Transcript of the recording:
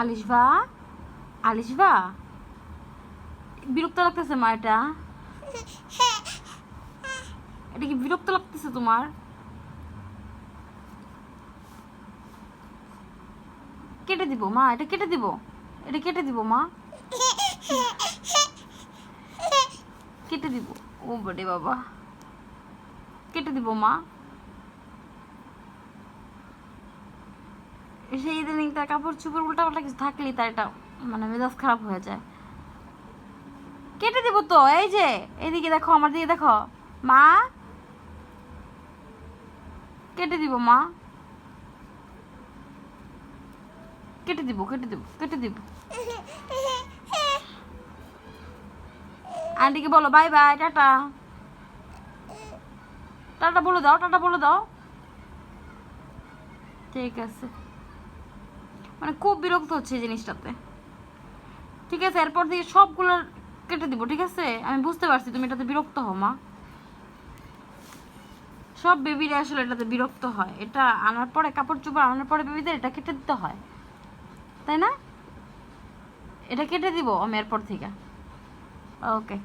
আলিশবা, আলিশবা, বিরক্ত লাগতেছে মা। এটা এটা কি বিরক্ত লাগতেছে তোমার? কেটে দিব মা, এটা কেটে দিব, এটা কেটে দিব মা, কেটে দিব। ও বড়ে বাবা, কেটে দিব মা। সেই ইদানিং তার কাপড় চোপড় উল্টাপাল্টা কিছু থাকলেই তার এটা মানে মেজাজ খারাপ হয়ে যায়। কেটে দিব তো, এই যে এদিকে দেখো, আমার দিকে দেখো মা, কেটে দিব মা, কেটে দিব, কেটে দিব, কেটে দিব। আন্টিকে বলো বাই বাই, টাটা, টাটা বলে দাও, টাটা বলে দাও। ঠিক আছে, মানে খুব বিরক্ত হচ্ছে এই জিনিসটাতে। ঠিক আছে, এরপর থেকে সবগুলো কেটে দিব, ঠিক আছে? আমি বুঝতে পারছি তুমি এটাতে বিরক্ত হও মা। সব বেবিরা আসলে এটাতে বিরক্ত হয়। এটা আনার পরে, কাপড় চোপড় আনার পরে বেবিদের এটা কেটে দিতে হয়, তাই না? এটা কেটে দিব আমি এরপর থেকে। ওকে।